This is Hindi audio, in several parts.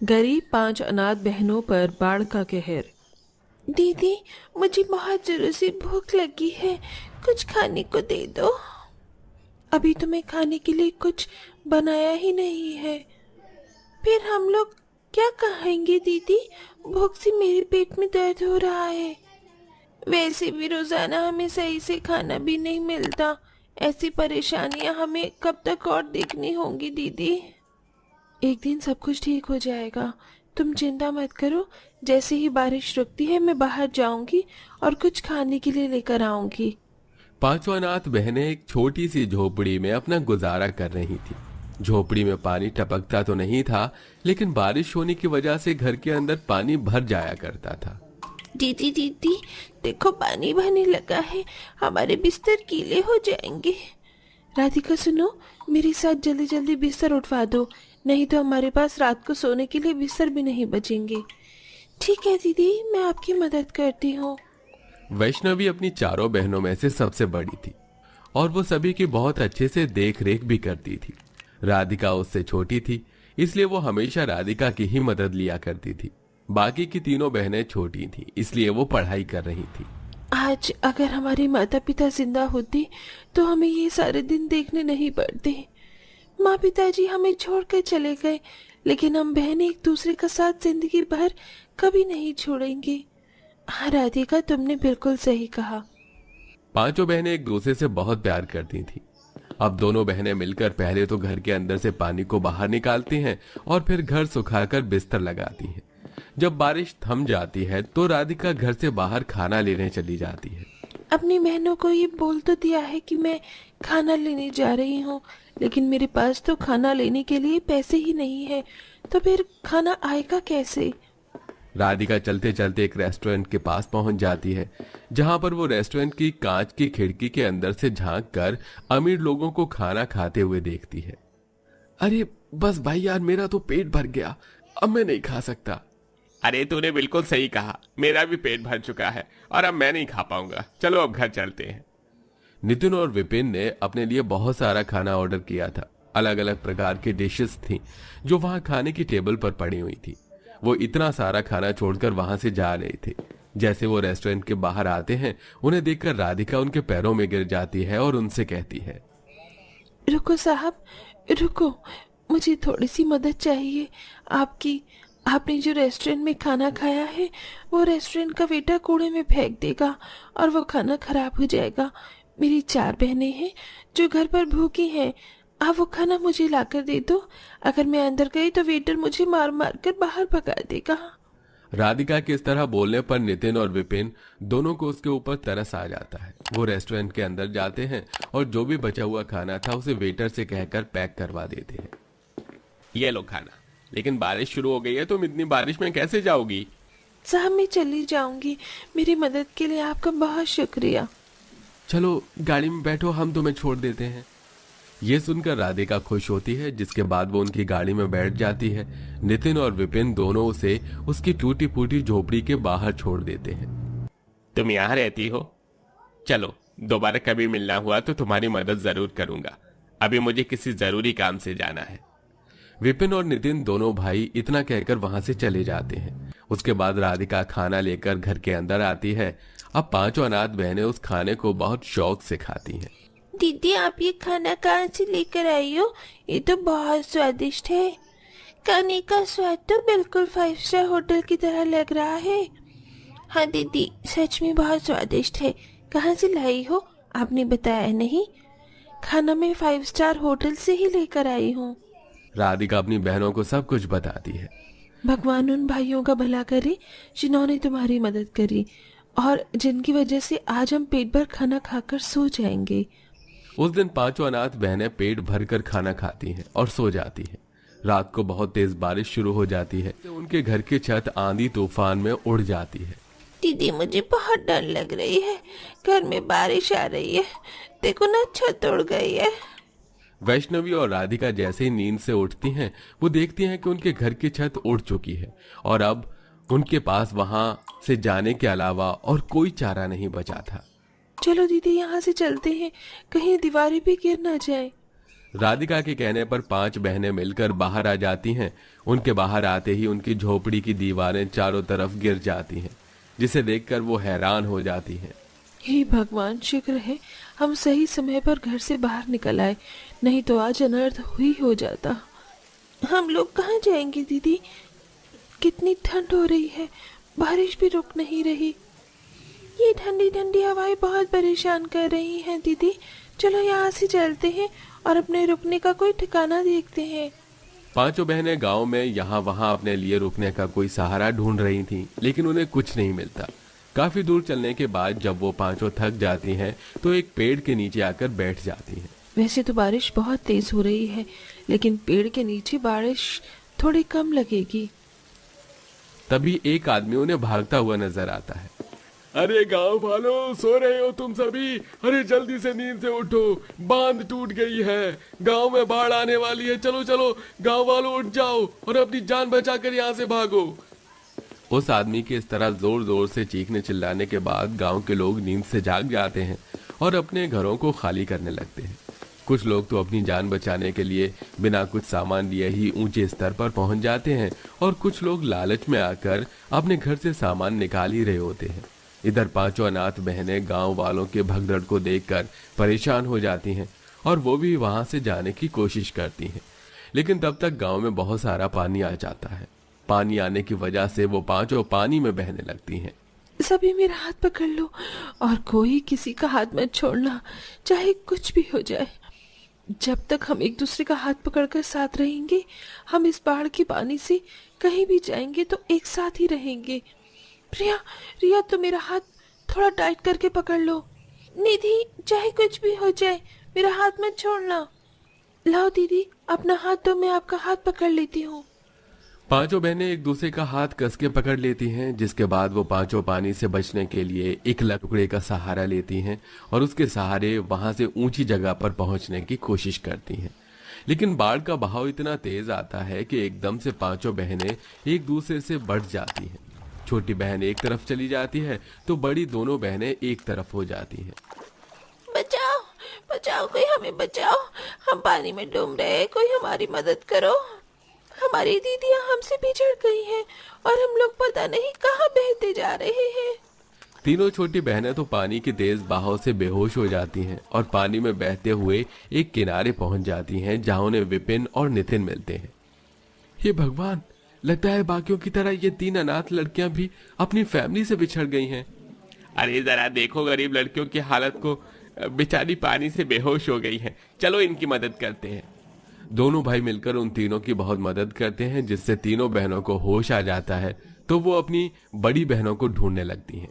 गरीब 5 अनाथ बहनों पर बाढ़ का कहर। दीदी, मुझे बहुत जोरों से भूख लगी है, कुछ खाने को दे दो। अभी तो मैं खाने के लिए कुछ बनाया ही नहीं है। फिर हम लोग क्या खाएंगे दीदी? भूख से मेरे पेट में दर्द हो रहा है। वैसे भी रोजाना हमें सही से खाना भी नहीं मिलता। ऐसी परेशानियां हमें कब तक और देखनी होंगी दीदी? एक दिन सब कुछ ठीक हो जाएगा, तुम चिंता मत करो। जैसे ही बारिश रुकती है मैं बाहर जाऊंगी और कुछ खाने के लिए लेकर आऊंगी। पांचों अनाथ बहनें एक छोटी सी झोपड़ी में अपना गुजारा कर रही थी। झोपड़ी में पानी टपकता तो नहीं था, लेकिन बारिश होने की वजह से घर के अंदर पानी भर जाया करता था। दीदी दीदी, देखो पानी भरने लगा है, हमारे बिस्तर गीले हो जाएंगे। राधिका सुनो, मेरे साथ जल्दी जल्दी बिस्तर उठवा दो, नहीं तो हमारे पास रात को सोने के लिए बिस्तर भी नहीं बचेंगे। ठीक है दीदी, मैं आपकी मदद करती हूँ। वैष्णवी अपनी चारों बहनों में से सबसे बड़ी थी और वो सभी की बहुत अच्छे से देख रेख भी करती थी। राधिका उससे छोटी थी, इसलिए वो हमेशा राधिका की ही मदद लिया करती थी। बाकी की तीनों बहनें छोटी थीं, इसलिए वो पढ़ाई कर रही थी। आज अगर हमारे माता पिता जिंदा होते तो हमें ये सारे दिन देखने नहीं पड़ते। माँ पिताजी हमें छोड़कर चले गए, लेकिन हम बहनें एक दूसरे का साथ जिंदगी भर कभी नहीं छोड़ेंगे। हाँ राधिका, तुमने बिल्कुल सही कहा। पांचों बहनें एक दूसरे से बहुत प्यार करती थीं। अब दोनों बहनें मिलकर पहले तो घर के अंदर से पानी को बाहर निकालती हैं और फिर घर सुखाकर बिस्तर लगाती हैं। जब बारिश थम जाती है तो राधिका घर से बाहर खाना लेने चली जाती है। अपनी बहनों को ये बोल तो दिया है कि मैं खाना लेने जा रही हूँ, लेकिन मेरे पास तो खाना लेने के लिए पैसे ही नहीं है, तो फिर खाना आएगा कैसे? राधिका चलते चलते एक रेस्टोरेंट के पास पहुंच जाती है, जहां पर वो रेस्टोरेंट की कांच की खिड़की के अंदर से झांक कर अमीर लोगों को खाना खाते हुए देखती है। अरे बस भाई यार, मेरा तो पेट भर गया, अब मैं नहीं खा सकता। अरे तूने बिल्कुल सही कहा, मेरा भी पेट भर चुका है और अब मैं नहीं खा पाऊंगा। चलो अब घर चलते हैं। नितिन और विपिन ने अपने लिए बहुत सारा खाना ऑर्डर किया था। अलग अलग प्रकार की डिशेस थीं जो वहां खाने की टेबल पर पड़ी हुई थी। वो इतना सारा खाना छोड़कर वहां से जा रहे थे। जैसे वो रेस्टोरेंट के बाहर आते हैं, उन्हें देखकर राधिका उनके पैरों में गिर जाती है और उनसे कहती है, रुको साहब, रुको, मुझे थोड़ी सी मदद चाहिए आपकी। आपने जो रेस्टोरेंट में खाना खाया है वो रेस्टोरेंट का वेटर कूड़े में फेंक देगा और वो खाना खराब हो जाएगा। मेरी 4 बहनें हैं जो घर पर भूखी हैं, आप वो खाना मुझे लाकर दे दो। अगर मैं अंदर गई तो वेटर मुझे मार मार कर बाहर भगा देगा। राधिका के इस तरह बोलने पर नितिन और विपिन दोनों को उसके ऊपर तरस आ जाता है। वो रेस्टोरेंट के अंदर जाते हैं और जो भी बचा हुआ खाना था उसे वेटर से कहकर पैक करवा देते हैं। ये लो खाना। लेकिन बारिश शुरू हो गई है, तुम इतनी बारिश में कैसे जाओगी? साहब मैं चली जाऊंगी, मेरी मदद के लिए आपका बहुत शुक्रिया। चलो गाड़ी में बैठो, हम तुम्हें छोड़ देते हैं। ये सुनकर राधिका खुश होती है, जिसके बाद वो उनकी गाड़ी में बैठ जाती है। नितिन और विपिन दोनों उसे उसकी टूटी फूटी झोपड़ी के बाहर छोड़ देते हैं। तुम यहाँ रहती हो? चलो, दोबारा कभी मिलना हुआ तो तुम्हारी मदद जरूर करूंगा। अभी मुझे किसी जरूरी काम से जाना है। विपिन और नितिन दोनों भाई इतना कहकर वहां से चले जाते हैं। उसके बाद राधिका खाना लेकर घर के अंदर आती है। अब पांचों अनाथ बहनें उस खाने को बहुत शौक से खाती हैं। दीदी, आप ये खाना कहाँ से लेकर आई हो? ये तो बहुत स्वादिष्ट है। खाने का स्वाद तो बिल्कुल 5 स्टार होटल की तरह लग रहा है। हाँ दीदी, सच में बहुत स्वादिष्ट है। कहाँ से लाई हो? आपने बताया नहीं। खाना मैं 5 स्टार होटल से ही लेकर आई हूँ। राधिका अपनी बहनों को सब कुछ बताती है। भगवान उन भाइयों का भला करे जिन्होंने तुम्हारी मदद करी और जिनकी वजह से आज हम पेट भर खाना खाकर सो जाएंगे। उस दिन पांचों अनाथ बहनें पेट भरकर खाना खाती हैं और सो जाती हैं। रात को बहुत तेज बारिश शुरू हो जाती है। उनके घर की छत आंधी तूफान में उड़ जाती है। दीदी, मुझे बहुत डर लग रही है। घर में बारिश आ रही है, देखो ना, छत उड़ गई है। वैष्णवी और राधिका जैसे ही नींद से उठती हैं, वो देखती हैं कि उनके घर की छत उड़ चुकी है और अब उनके पास वहां से जाने के अलावा और कोई चारा नहीं बचा था। चलो दीदी, यहाँ से चलते हैं, कहीं दीवारें भी गिर ना जाए। राधिका के कहने पर 5 बहनें मिलकर बाहर आ जाती हैं। उनके बाहर आते ही उनकी झोपड़ी की दीवारें चारों तरफ गिर जाती हैं, जिसे देखकर वो हैरान हो जाती हैं। हे भगवान, शुक्र है हम सही समय पर घर से बाहर निकल आए, नहीं तो आज अनर्थ ही हो जाता। हम लोग कहाँ जाएंगे दीदी? कितनी ठंड हो रही है, बारिश भी रुक नहीं रही। ये ठंडी ठंडी हवाएं बहुत परेशान कर रही हैं दीदी। चलो यहाँ से चलते हैं और अपने रुकने का कोई ठिकाना देखते हैं। पांचों बहनें गांव में यहाँ वहां अपने लिए रुकने का कोई सहारा ढूंढ रही थीं, लेकिन उन्हें कुछ नहीं मिलता। काफी दूर चलने के बाद जब वो पांचों थक जाती हैं तो एक पेड़ के नीचे आकर बैठ जाती हैं। वैसे तो बारिश बहुत तेज हो रही है, लेकिन पेड़ के नीचे बारिश थोड़ी कम लगेगी। तभी एक आदमी उन्हें भागता हुआ नजर आता है। अरे गांव वालों, सो रहे हो तुम सभी? अरे जल्दी से नींद से उठो, बांध टूट गई है, गांव में बाढ़ आने वाली है। चलो चलो गांव वालों, उठ जाओ और अपनी जान बचाकर यहाँ से भागो। उस आदमी के इस तरह जोर जोर से चीखने चिल्लाने के बाद गांव के लोग नींद से जाग जाते हैं और अपने घरों को खाली करने लगते हैं। कुछ लोग तो अपनी जान बचाने के लिए बिना कुछ सामान लिए ही ऊंचे स्तर पर पहुंच जाते हैं और कुछ लोग लालच में आकर अपने घर से सामान निकाल ही रहे होते हैं। इधर पांचों अनाथ बहनें गांव वालों के भगदड़ को देखकर परेशान हो जाती हैं और वो भी वहां से जाने की कोशिश करती हैं, लेकिन तब तक गांव में बहुत सारा पानी आ जाता है। पानी आने की वजह से वो पांचों पानी में बहने लगती हैं। सभी मेरा हाथ पकड़ लो और कोई किसी का हाथ मत छोड़ना, चाहे कुछ भी हो जाए। जब तक हम एक दूसरे का हाथ पकड़कर साथ रहेंगे, हम इस बाढ़ के पानी से कहीं भी जाएंगे तो एक साथ ही रहेंगे। रिया तो मेरा हाथ थोड़ा टाइट करके पकड़ लो। निधि, चाहे कुछ भी हो जाए मेरा हाथ मत छोड़ना। लाओ दीदी, अपना हाथ तो मैं आपका हाथ पकड़ लेती हूँ। पांचों बहनें एक दूसरे का हाथ कस के पकड़ लेती हैं, जिसके बाद वो पांचों पानी से बचने के लिए एक लकड़े का सहारा लेती हैं और उसके सहारे वहां से ऊंची जगह पर पहुंचने की कोशिश करती हैं। लेकिन बाढ़ का बहाव इतना तेज आता है कि एकदम से पांचों बहनें एक दूसरे से बढ़ जाती हैं। छोटी बहन एक तरफ चली जाती है तो बड़ी दोनों बहनें एक तरफ हो जाती हैं। बचाओ बचाओ, कोई हमें बचाओ, हम पानी में डूब रहे हैं, कोई हमारी मदद करो। हमारी दीदियां हमसे बिछड़ गई हैं और हम लोग पता नहीं कहाँ बहते जा रहे हैं। तीनों छोटी बहनें तो पानी के तेज बहाव से बेहोश हो जाती हैं और पानी में बहते हुए एक किनारे पहुंच जाती हैं, जहां उन्हें विपिन और नितिन मिलते हैं। हे भगवान, लगता है बाकियों की तरह ये तीन अनाथ लड़कियां भी अपनी फैमिली से बिछड़ गई हैं। अरे जरा देखो गरीब लड़कियों की हालत को, बेचारी पानी से बेहोश हो गई है। चलो इनकी मदद करते हैं। दोनों भाई मिलकर उन तीनों की बहुत मदद करते हैं, जिससे तीनों बहनों को होश आ जाता है तो वो अपनी बड़ी बहनों को ढूंढने लगती हैं।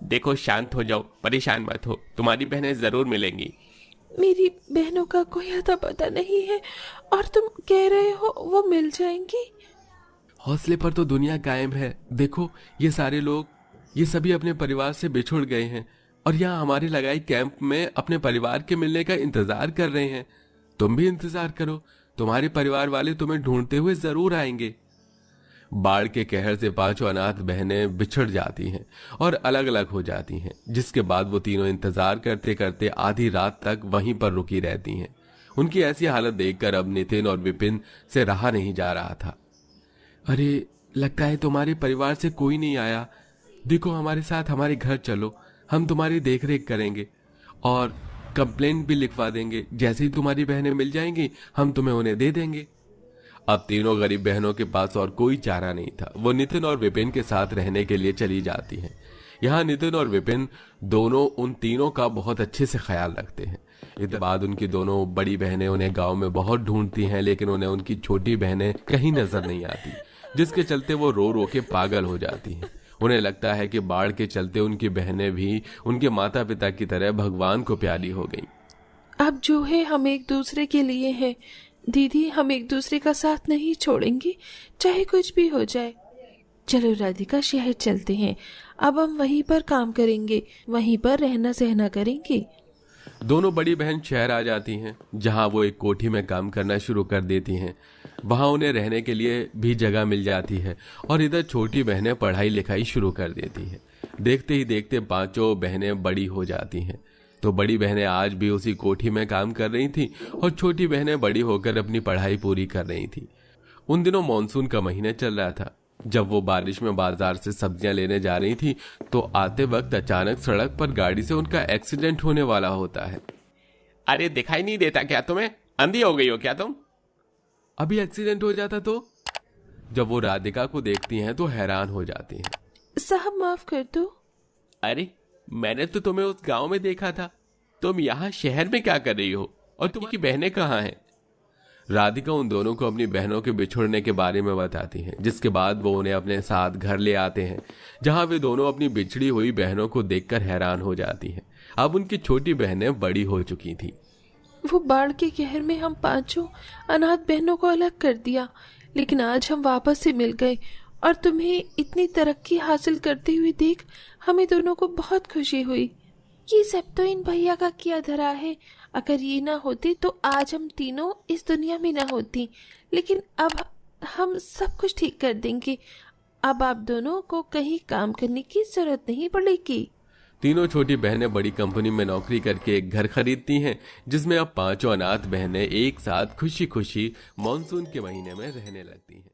देखो शांत हो जाओ, परेशान मत हो, तुम्हारी बहनें जरूर मिलेंगी। मेरी बहनों का कोई अता पता नहीं है और तुम कह रहे हो वो मिल जाएंगी? हौसले पर तो दुनिया कायम है। देखो ये सारे लोग, ये सभी अपने परिवार से बिछुड़ गए हैं और यहाँ हमारे लगाई कैंप में अपने परिवार के मिलने का इंतजार कर रहे हैं। तुम भी इंतजार करो, तुम्हारे परिवार वाले तुम्हें ढूंढते हुए जरूर आएंगे। बाढ़ के कहर से पांचों अनाथ बहनें बिछड़ जाती हैं और अलग अलग हो जाती हैं, जिसके बाद वो तीनों इंतजार करते करते आधी रात तक वहीं पर रुकी रहती हैं। उनकी ऐसी हालत देखकर अब नितिन और विपिन से रहा नहीं जा रहा था। अरे, लगता है तुम्हारे परिवार से कोई नहीं आया। देखो हमारे साथ हमारे घर चलो, हम तुम्हारी देखरेख करेंगे और कंप्लेंट भी लिखवा देंगे। जैसे ही तुम्हारी बहनें मिल जाएंगी हम तुम्हें उन्हें दे देंगे। अब तीनों गरीब बहनों के पास और कोई चारा नहीं था। वो नितिन और विपिन के साथ रहने के लिए चली जाती हैं। यहाँ नितिन और विपिन दोनों उन तीनों का बहुत अच्छे से ख्याल रखते हैं। इसके बाद उनकी दोनों बड़ी बहनें उन्हें गांव में बहुत ढूंढती हैं, लेकिन उन्हें उनकी छोटी बहनें कहीं नजर नहीं आती, जिसके चलते वो रो रो के पागल हो जाती हैं। उन्हें लगता है कि बाढ़ के चलते उनकी बहनें भी उनके माता पिता की तरह भगवान को प्यारी हो गईं। अब जो है हम एक दूसरे के लिए हैं दीदी, हम एक दूसरे का साथ नहीं छोड़ेंगे, चाहे कुछ भी हो जाए। चलो राधिका, शहर चलते हैं। अब हम वहीं पर काम करेंगे, वहीं पर रहना सहना करेंगे। दोनों बड़ी बहन शहर आ जाती हैं, जहां वो एक कोठी में काम करना शुरू कर देती हैं। वहां उन्हें रहने के लिए भी जगह मिल जाती है और इधर छोटी बहनें पढ़ाई लिखाई शुरू कर देती हैं। देखते ही देखते पांचों बहनें बड़ी हो जाती हैं। तो बड़ी बहनें आज भी उसी कोठी में काम कर रही थी और छोटी बहनें बड़ी होकर अपनी पढ़ाई पूरी कर रही थी। उन दिनों मॉनसून का महीना चल रहा था। जब वो बारिश में बाजार से सब्जियां लेने जा रही थी तो आते वक्त अचानक सड़क पर गाड़ी से उनका एक्सीडेंट होने वाला होता है। अरे दिखाई नहीं देता क्या तुम्हें? अंधी हो गई हो क्या तुम? अभी एक्सीडेंट हो जाता तो? जब वो राधिका को देखती हैं तो हैरान हो जाती हैं। साहब माफ कर दो। अरे मैंने तो तुम्हें उस गांव में देखा था, तुम यहाँ शहर में क्या कर रही हो? और तुम्हारी बहनें कहाँ हैं? राधिका उन दोनों को अपनी बहनों के बिछुड़ने के बारे में बताती हैं, जिसके बाद वो उन्हें अपने साथ घर ले आते हैं, जहां वे दोनों अपनी बिछड़ी हुई बहनों को देखकर हैरान हो जाती हैं। अब उनकी छोटी बहनें बड़ी हो चुकी थी। वो बाढ़ के कहर में हम पांचों अनाथ बहनों को अलग कर दिया, लेकिन आज हम वापस से मिल गए और तुम्हें इतनी तरक्की हासिल करते हुए देख हमें दोनों को बहुत खुशी हुई। ये सब तो इन भैया का किया धरा है। अगर ये ना होते तो आज हम तीनों इस दुनिया में ना होती, लेकिन अब हम सब कुछ ठीक कर देंगे। अब आप दोनों को कहीं काम करने की जरूरत नहीं पड़ेगी। तीनों छोटी बहनें बड़ी कंपनी में नौकरी करके एक घर खरीदती हैं, जिसमें अब पांचों अनाथ बहनें एक साथ खुशी खुशी मॉनसून के महीने में रहने लगती हैं।